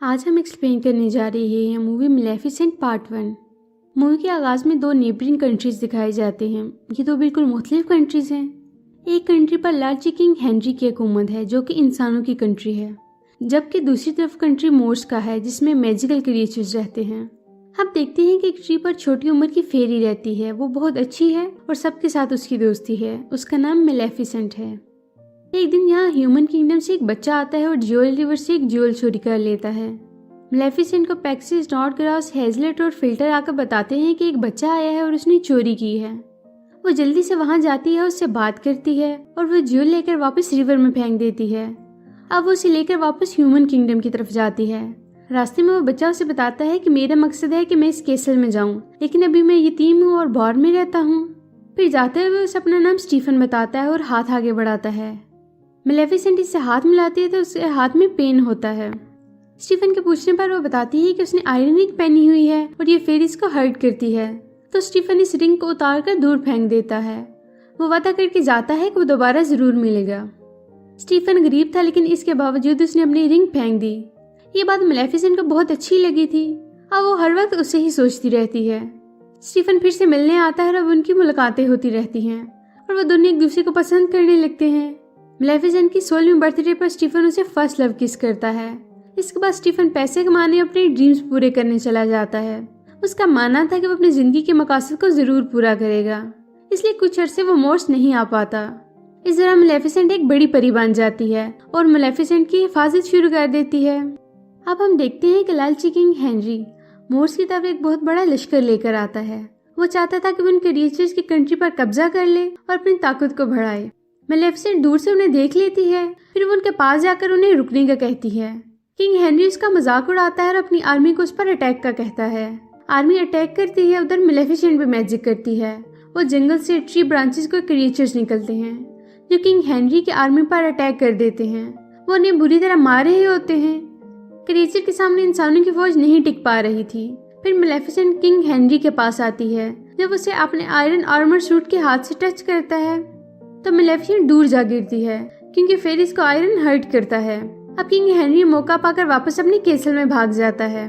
आज हम एक्सप्लेन करने जा रहे हैं मूवी मेलेफिसेंट पार्ट 1। मूवी के आगाज में दो नेबरिंग कंट्रीज दिखाए जाते हैं। ये दो बिल्कुल मुख्तलिफ कंट्रीज हैं। एक कंट्री पर लार्जी किंग हेनरी की हुकूमत है जो कि इंसानों की कंट्री है, जबकि दूसरी तरफ कंट्री मोर्स का है जिसमें मैजिकल क्रिएचर्स रहते हैं। हम देखते हैं कि एक ट्री पर छोटी उम्र की फेरी रहती है। वो बहुत अच्छी है और सबके साथ उसकी दोस्ती है। उसका नाम मेलेफिसेंट है। एक दिन यहाँ ह्यूमन किंगडम से एक बच्चा आता है और ज्वेल रिवर से एक ज्वेल चोरी कर लेता है। मेलेफिसेंट को पैक्सिस, स्नॉडग्रास, हेजलेट और फिल्टर आकर बताते हैं कि एक बच्चा आया है और उसने चोरी की है। वो जल्दी से वहां जाती है, उससे बात करती है और वो ज्वेल लेकर वापस रिवर में फेंक देती है। अब वो उसे लेकर वापस ह्यूमन किंगडम की तरफ जाती है। रास्ते में वो बच्चा उसे बताता है कि मेरा मकसद है कि मैं इस कैसल में जाऊं, लेकिन अभी मैं यतीम हूँ और बार में रहता हूँ। फिर जाते हुए उसे अपना नाम स्टीफन बताता है और हाथ आगे बढ़ाता है। मेलेफिसेंट इससे हाथ मिलाती है तो उसके हाथ में पेन होता है। स्टीफन के पूछने पर वो बताती है कि उसने आयरन रिंग पहनी हुई है और ये फेरिस को हर्ट करती है, तो स्टीफन इस रिंग को उतार कर दूर फेंक देता है। वो वादा करके जाता है कि वो दोबारा जरूर मिलेगा। स्टीफन गरीब था, लेकिन इसके बावजूद उसने अपनी रिंग फेंक दी। ये बात मेलेफिसेंट को बहुत अच्छी लगी थी। अब वो हर वक्त उसे ही सोचती रहती है। स्टीफन फिर से मिलने आता है और अब उनकी मुलाकातें होती रहती हैं और वो दोनों एक दूसरे को पसंद करने लगते हैं। मेलेफिसेंट की 16वीं बर्थडे पर स्टीफन उसे फर्स्ट लव किस करता है। इसके बाद स्टीफन पैसे कमाने और अपने ड्रीम्स पूरे करने चला जाता है। उसका मानना था कि वो अपनी जिंदगी के मकसद को जरूर पूरा करेगा, इसलिए कुछ अरसे वो मोर्स नहीं आ पाता। इस दौरान मेलेफिसेंट एक बड़ी परी बन जाती है और मेलेफिसेंट की हिफाजत शुरू कर देती है। अब हम देखते हैं कि लालची किंग हेनरी मोर्स की तरफ एक बहुत बड़ा लश्कर लेकर आता है। वो चाहता था कि वो उन क्रिएचर्स की कंट्री पर कब्जा कर ले और अपनी ताकत को बढ़ाए। मेलेफिसेंट दूर से उन्हें देख लेती है, फिर वो उनके पास जाकर उन्हें रुकने का कहती है। किंग हेनरी उसका मजाक उड़ाता है और अपनी आर्मी को उस पर अटैक का कहता है। आर्मी अटैक करती है, उधर मेलेफिसेंट भी मैजिक करती है। वो जंगल से ट्री ब्रांचेस को क्रिएचर्स निकलते हैं जो किंग हेनरी की आर्मी पर अटैक कर देते हैं। वो उन्हें बुरी तरह मार रहे होते हैं। क्रिएचर के सामने इंसानों की फौज नहीं टिक पा रही थी। फिर मेलेफिसेंट किंग हेनरी के पास आती है। जब उसे अपने आयरन आर्मर सूट के हाथ से टच करता है तो मेलेफिसेंट दूर जा गिरती है क्योंकि फेरिस को आयरन हर्ट करता है। अब किंग हेनरी मौका पाकर वापस अपने कैसल में भाग जाता है।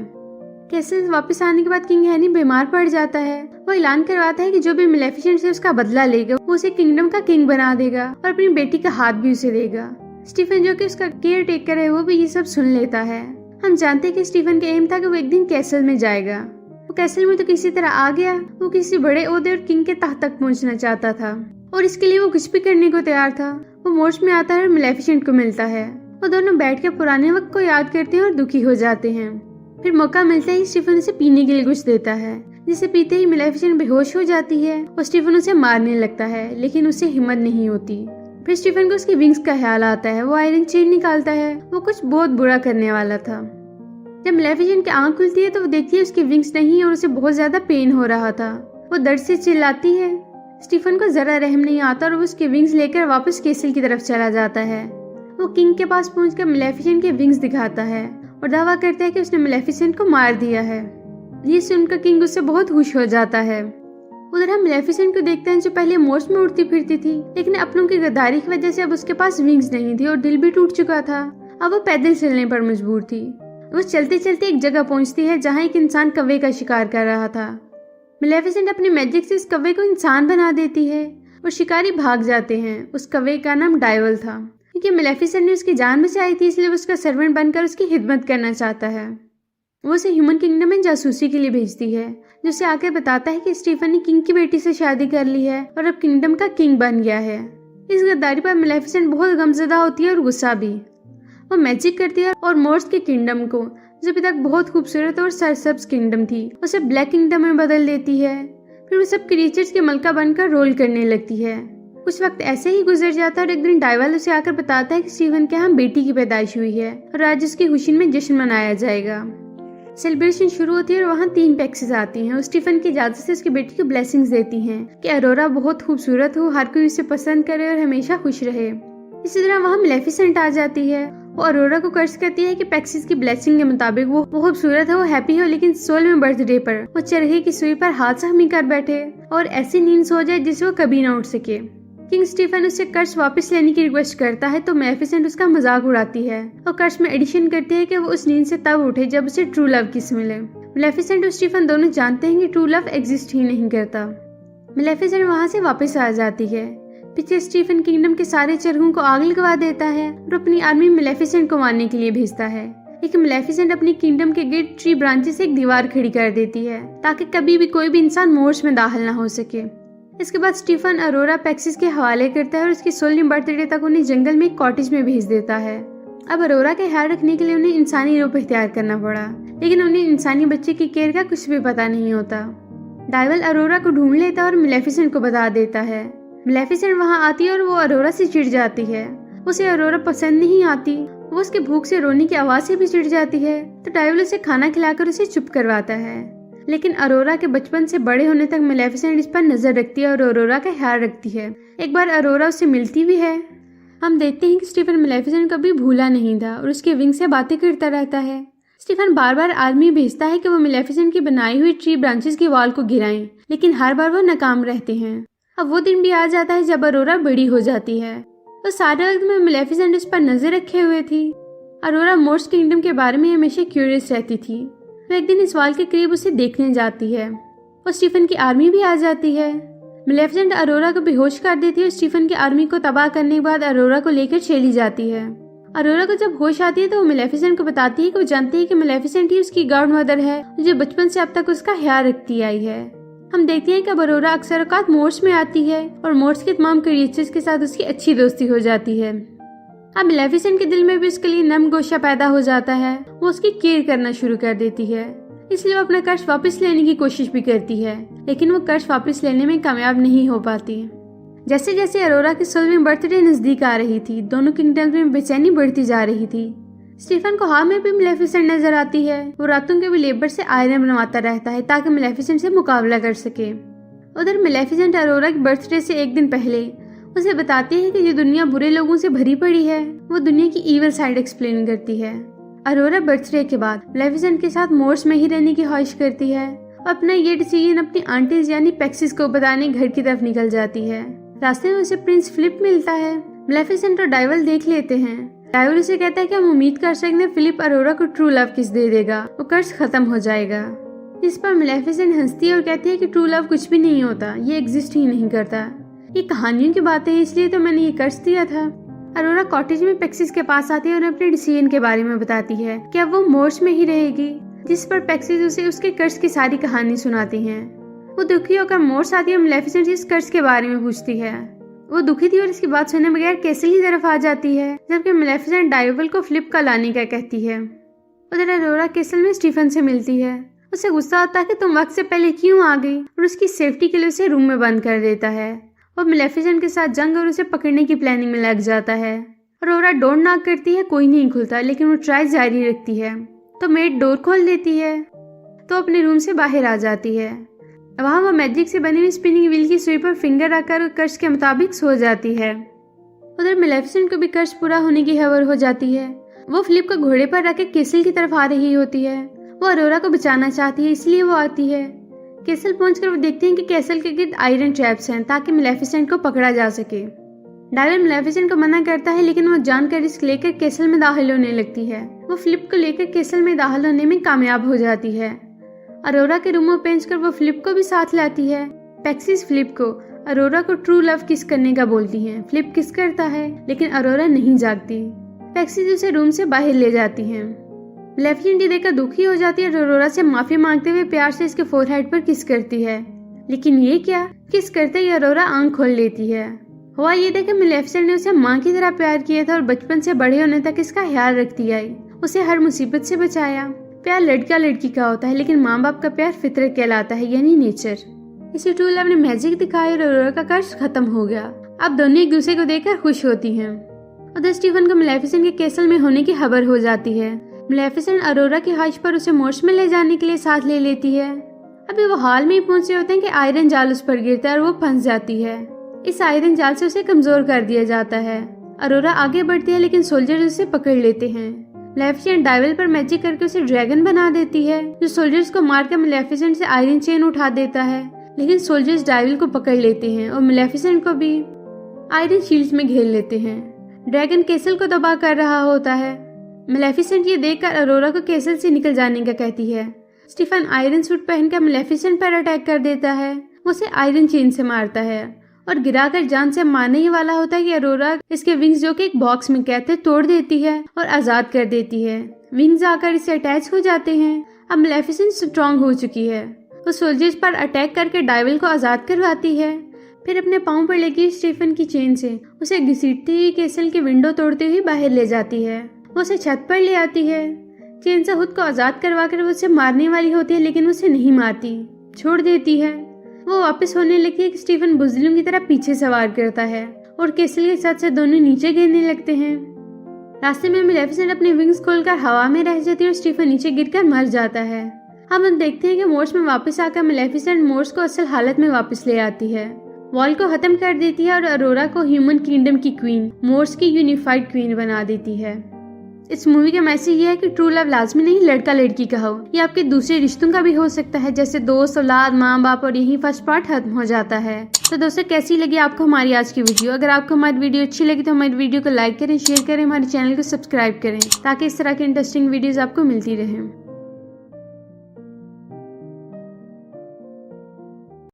कैसल से वापस आने के बाद किंग हेनरी बीमार पड़ जाता है। वो ऐलान करवाता है कि जो भी मेलेफिसेंट से उसका बदला लेगा वो उसे किंगडम का किंग बना देगा और अपनी बेटी का हाथ भी उसे देगा। स्टीफन जो कि उसका केयर टेकर है वो भी ये सब सुन लेता है। हम जानते हैं कि स्टीफन का एम था कि वो एक दिन कैसल में जाएगा। वो कैसल में तो किसी तरह आ गया। वो किसी बड़े ओहदे और किंग के तख्त तक पहुंचना चाहता था और इसके लिए वो कुछ भी करने को तैयार था। वो मोर्स में आता है और मेलेफिसेंट को मिलता है। वो दोनों बैठकर पुराने वक्त को याद करते हैं और दुखी हो जाते हैं। फिर मौका मिलता ही स्टीफन उसे पीने के लिए कुछ देता है, जिसे पीते ही मेलेफिसेंट बेहोश हो जाती है और स्टीफन उसे मारने लगता है, लेकिन उसे हिम्मत नहीं होती। फिर स्टीफन को उसकी विंग्स का ख्याल आता है। वो आयरन चेन निकालता है। वो कुछ बहुत बुरा करने वाला था। जब मेलेफिसेंट की आंख खुलती है तो वो देखती है उसकी विंग्स नहीं और उसे बहुत ज्यादा पेन हो रहा था। वो दर्द से चिल्लाती है। स्टीफन को जरा रहम नहीं आता और वो उसके विंग्स लेकर वापस कैसल की तरफ चला जाता है। वो किंग के पास पहुंचकर मेलेफिसेंट के विंग्स दिखाता है और दावा करता है कि उसने मेलेफिसेंट को मार दिया है। ये सुनकर किंग उससे बहुत खुश हो जाता है। उधर हम मेलेफिसेंट को देखते हैं जो पहले मोर्स में उड़ती फिरती थी, लेकिन अपनों की गद्दारी की वजह से अब उसके पास विंग्स नहीं थी और दिल भी टूट चुका था। अब वो पैदल चलने पर मजबूर थी। वो चलते चलते एक जगह पहुंचती है जहाँ एक इंसान कौवे का शिकार कर रहा था। मेलेफिसेंट अपने मैजिक से इस कौवे को इंसान बना देती है और शिकारी भाग जाते हैं। उस कौवे का नाम डायवल था क्योंकि मेलेफिसेंट ने उसकी जान बचाई थी, इसलिए वो उसका सर्वेंट बनकर उसकी खिदमत करना चाहता है। वो उसे ह्यूमन किंगडम में जासूसी के लिए भेजती है, जो उसे आकर बताता है कि स्टीफन ने किंग की बेटी से शादी कर ली है और अब किंगडम का किंग बन गया है। इस गद्दारी पर मेलेफिसेंट बहुत गमजदा होती है और गुस्सा भी। वो मैजिक करती है और मोर्स के किंगडम को, जो अभी तक बहुत खूबसूरत और सरसब्ज किंगडम थी, उसे ब्लैक किंगडम में बदल देती है। फिर वो सब क्रिएचर्स के मलका बनकर रोल करने लगती है। कुछ वक्त ऐसे ही गुजर जाता है और एक दिन डायवल उसे आकर बताता है कि स्टीफन के यहाँ बेटी की पैदाइश हुई है और आज उसकी खुशी में जश्न मनाया जाएगा। सेलिब्रेशन शुरू होती है और वहाँ 3 पैक्सेस आती हैं और स्टीफन की इजाजत से उसकी बेटी को ब्लेसिंग्स देती हैं कि अरोरा बहुत खूबसूरत हो, हर कोई उसे पसंद करे और हमेशा खुश रहे। इसी तरह वहाँ मेलेफिसेंट आ जाती है। वो अरोरा को कर्ज करती है कि पैक्सिस की ब्लेसिंग के मुताबिक वो खूबसूरत है, वो हैप्पी हो, लेकिन 16वें बर्थडे पर वो चरखे की सुई पर हाथ सहमी कर बैठे और ऐसी नींद सो जाए जिससे वो कभी ना उठ सके। किंग स्टीफन उससे कर्स वापस लेने की रिक्वेस्ट करता है तो मैलेफिसेंट उसका मजाक उड़ाती है और कर्स में एडिशन करती है कि वो उस नींद से तब उठे जब उसे ट्रू लव किस मिले। मैलेफिसेंट और स्टीफन दोनों जानते हैं कि ट्रू लव एग्जिस्ट ही नहीं करता। मैलेफिसेंट वहाँ से वापस आ जाती है। पीछे स्टीफन किंगडम के सारे चरखों को आग लगवा देता है और अपनी आर्मी मैलेफिसेंट को मारने के लिए भेजता है। लेकिन मैलेफिसेंट अपनी किंगडम के गेट ट्री ब्रांचेस से एक दीवार खड़ी कर देती है ताकि कभी भी कोई भी इंसान मोर्स में दाखिल ना हो सके। इसके बाद स्टीफन अरोरा पैक्सिस के हवाले करता है और उसकी 16वीं बर्थडे तक उन्हें जंगल में एक कॉटेज में भेज देता है। अब अरोरा के ख्याल रखने के लिए उन्हें इंसानी रूप इख्तियार करना पड़ा, लेकिन उन्हें इंसानी बच्चे की केयर का कुछ भी पता नहीं होता। डाइवल अरोरा को ढूंढ लेता है और मैलेफिसेंट को बता देता है। मैलेफिसेंट वहाँ आती है और वो अरोरा से चिढ़ जाती है। उसे अरोरा पसंद नहीं आती। वो उसके भूख से रोने की आवाज से भी चिढ़ जाती है तो डाइवल उसे खाना खिलाकर उसे चुप करवाता है। लेकिन अरोरा के बचपन से बड़े होने तक मैलेफिसेंट इस पर नजर रखती है और अरोरा का ख्याल रखती है। एक बार अरोरा उससे मिलती भी है। हम देखते हैं कि स्टीफन मैलेफिसेंट कभी भूला नहीं था और उसके विंग से बातें करता रहता है। स्टीफन बार बार आर्मी भेजता है कि वो मैलेफिसेंट की बनाई हुई ट्री ब्रांचेस की वॉल को गिराएं, लेकिन हर बार वो नाकाम रहते हैं। अब वो दिन भी आ जाता है जब अरोरा बड़ी हो जाती है। तो सारे वक्त में मैलेफिसेंट उस पर नजर रखे हुए थी। अरोरा मोर्स किंगडम के बारे में हमेशा क्यूरियस रहती थी। वो एक दिन इस वॉल के करीब उसे देखने जाती है और स्टीफन की आर्मी भी आ जाती है। मैलेफिसेंट अरोरा को बेहोश कर देती है और स्टीफन की आर्मी को तबाह करने के बाद अरोरा को लेकर चली जाती है। अरोरा को जब होश आती है तो वो मैलेफिसेंट को बताती है कि वो जानती है कि मैलेफिसेंट ही उसकी गॉड मदर है जो बचपन से अब तक उसका ख्याल रखती आई है। हम देखते हैं कि अब अरोरा अक्सर औकात मोर्स में आती है और मोर्स के तमाम क्रिएचर्स के साथ उसकी अच्छी दोस्ती हो जाती है। अब मैलेफिसेंट के दिल में भी उसके लिए नम गोशा पैदा हो जाता है। वो उसकी केयर करना शुरू कर देती है, इसलिए वो अपना कर्ज वापस लेने की कोशिश भी करती है, लेकिन वो कर्ज वापस लेने में कामयाब नहीं हो पाती। जैसे जैसे अरोरा की 16वीं बर्थडे नजदीक आ रही थी, दोनों किंगडम्स में बेचैनी बढ़ती जा रही थी। स्टीफन को हाल में भी मैलेफिसेंट नजर आती है। वो रातों के भी लेबर से आयरन बनवाता रहता है ताकि मैलेफिसेंट से मुकाबला कर सके। उधर मैलेफिसेंट अरोरा की बर्थडे से एक दिन पहले उसे बताती है कि ये दुनिया बुरे लोगों से भरी पड़ी है। वो दुनिया की ईवल साइड एक्सप्लेन करती है। अरोरा बर्थडे के बाद मैलेफिसेंट के साथ मोर्स में ही रहने की ख्वाहिश करती है। अपना ये डिसीजन अपनी आंटीज यानी पैक्सिस को बताने घर की तरफ निकल जाती है। रास्ते में उसे प्रिंस फिलिप मिलता है। मैलेफिसेंट और डाइवल देख लेते हैं। डाइवल उसे कहता है कि हम उम्मीद कर सकते हैं फिलिप अरोरा को ट्रू लव किस दे देगा, वो कर्ज खत्म हो जाएगा। इस पर मैलेफिसेंट हंसती है और कहती है कि ट्रू लव कुछ भी नहीं होता, ये एग्जिस्ट ही नहीं करता, ये कहानियों की बातें हैं, इसलिए तो मैंने ये कर्ज दिया था। अरोरा कॉटेज में पैक्सिस के पास आती है और अपने डिसीजन के बारे में बताती है कि अब वो मोर्स में ही रहेगी, जिस पर पैक्सिस उसे उसके कर्ज की सारी कहानी सुनाती है। वो दुखी होकर मोर्स आती है और मैलेफिसेंट इस कर्ज के बारे में पूछती है। वो दुखी थी और इसकी बात सुने बगैर कैसल की तरफ आ जाती है, जबकि मैलेफिसेंट डाइवल को फ्लिप का लाने का कहती है। उधर अरोरा केसल में स्टीफन से मिलती है। उसे गुस्सा आता है कि तुम वक्त से पहले क्यों आ गई, और उसकी सेफ्टी के लिए उसे रूम में बंद कर देता है। वो मैलेफिसेंट के साथ जंग और उसे पकड़ने की प्लानिंग में लग जाता है। अरोरा डोर नॉक करती है, कोई नहीं खुलता, लेकिन वो ट्राई जारी रखती है तो मेड डोर खोल देती है तो अपने रूम से बाहर आ जाती है। वहाँ वो मैजिक से बनी हुई स्पिनिंग व्हील की सुई पर फिंगर रखकर कर्ज के मुताबिक सो जाती है। उधर मैलेफिसेंट को भी कर्ज पूरा होने की खबर हो जाती है। वो फिलिप को घोड़े पर रख के केसल की तरफ आ रही होती है। वो अरोरा को बचाना चाहती है, इसलिए वो आती है। केसल पहुंचकर वो देखते हैं कि केसल के गिर्द आयरन ट्रैप्स हैं ताकि मैलेफिसेंट को पकड़ा जा सके। डाइवल मैलेफिसेंट को मना करता है, लेकिन वो जानकर रिस्क लेकर केसल में दाखिल होने लगती है। वो फिलिप को लेकर केसल में दाखिल होने में कामयाब हो जाती है। अरोरा के रूम में पहुंचकर वो फिलिप को भी साथ लाती है। पैक्सिस फिलिप को अरोरा को ट्रू लव किस करने का बोलती है। फिलिप किस करता है, लेकिन अरोरा नहीं जागती। पैक्सिस उसे रूम से बाहर ले जाती है। मैलेफिसेंट ये देखकर दुखी हो जाती है और अरोरा से माफी मांगते हुए प्यार से इसके फोरहेड पर किस करती है। लेकिन ये क्या, किस करते ही अरोरा आंख खोल लेती है। हुआ ये था कि मैलेफिसेंट ने उसे माँ की तरह प्यार किया था और बचपन से बड़े होने तक इसका ख्याल रखती आई, उसे हर मुसीबत से बचाया। प्यार लड़का लड़की का होता है, लेकिन माँ बाप का प्यार फितरत कहलाता है, यानी नेचर। इसी ट्रू लव ने मैजिक दिखाया और अरोरा का कर्ज खत्म हो गया। अब दोनों एक दूसरे को देखकर खुश होती हैं। उधर स्टीफन को मैलेफिसेंट के केसल में होने की खबर हो जाती है। मैलेफिसेंट अरोरा की ख्वाहिश पर उसे मोर्स में ले जाने के लिए साथ ले लेती है। अभी वो हाल में ही पहुंच रहे होते हैं कि आयरन जाल उस पर गिरता है और वो फंस जाती है। इस आयरन जाल से उसे कमजोर कर दिया जाता है। अरोरा आगे बढ़ती है, लेकिन सोल्जर्स उसे पकड़ लेते हैं। मैलेफिसेंट डाइवल पर मैजिक करके उसे ड्रैगन बना देती है, जो सोल्जर्स को मारकर मैलेफिसेंट से आयरन चेन उठा देता है। लेकिन सोल्जर्स डाइवल को पकड़ लेते हैं और मैलेफिसेंट को भी। आयरन शील्ड्स में घेर लेते हैं। ड्रैगन कैसल को तबाह कर रहा होता है। मेलेफिसेंट ये देखकर अरोरा को कैसल से निकल जाने का कहती है। स्टीफन आयरन सूट पहनकर मेलेफिसेंट पर अटैक कर देता है। वो उसे आयरन चेन से मारता है और गिराकर जान से मारने ही वाला होता है कि अरोरा इसके विंग्स जो कि एक बॉक्स में कैद थे तोड़ देती है और आजाद कर देती है। विंग्स आकर इससे अटैच हो जाते हैं। अब मेलेफिसेंट स्ट्रांग हो चुकी है। वो सोल्जर्स पर अटैक करके डाइवल को आजाद करवाती है। फिर अपने पाँव पर लगी स्टीफन की चेन से उसे घसीटती हुई कैसल की विंडो तोड़ते हुए बाहर ले जाती है। वो उसे छत पर ले आती है। चेन से खुद को आजाद करवाकर वो उसे मारने वाली होती है, लेकिन उसे नहीं मारती, छोड़ देती है। वो वापस होने लगती है कि स्टीफन बुज़दिलों की तरह पीछे सवार करता है और कैसल के साथ साथ दोनों नीचे गिरने लगते हैं। रास्ते में मेलेफिसेंट अपने विंग्स खोलकर हवा में रह जाती है और स्टीफन नीचे गिरकर मर जाता है। हम देखते हैं कि मोर्स में वापस आकर मेलेफिसेंट मोर्स को असल हालत में वापस ले आती है, वॉल को खत्म कर देती है और अरोरा को ह्यूमन किंगडम की क्वीन, मोर्स की यूनिफाइड क्वीन बना देती है। इस मूवी का मैसेज ये है कि ट्रू लव लाजमी नहीं लड़का लड़की का हो, ये आपके दूसरे रिश्तों का भी हो सकता है, जैसे दोस्त, औलाद, माँ बाप, और यही फर्स्ट पार्ट खत्म हो जाता है। तो दोस्तों, कैसी लगी आपको हमारी आज की वीडियो? अगर आपको हमारी वीडियो अच्छी लगी तो हमारी वीडियो को लाइक करें, शेयर करें, हमारे चैनल को सब्सक्राइब करें ताकि इस तरह की इंटरेस्टिंग वीडियोस आपको मिलती रहें।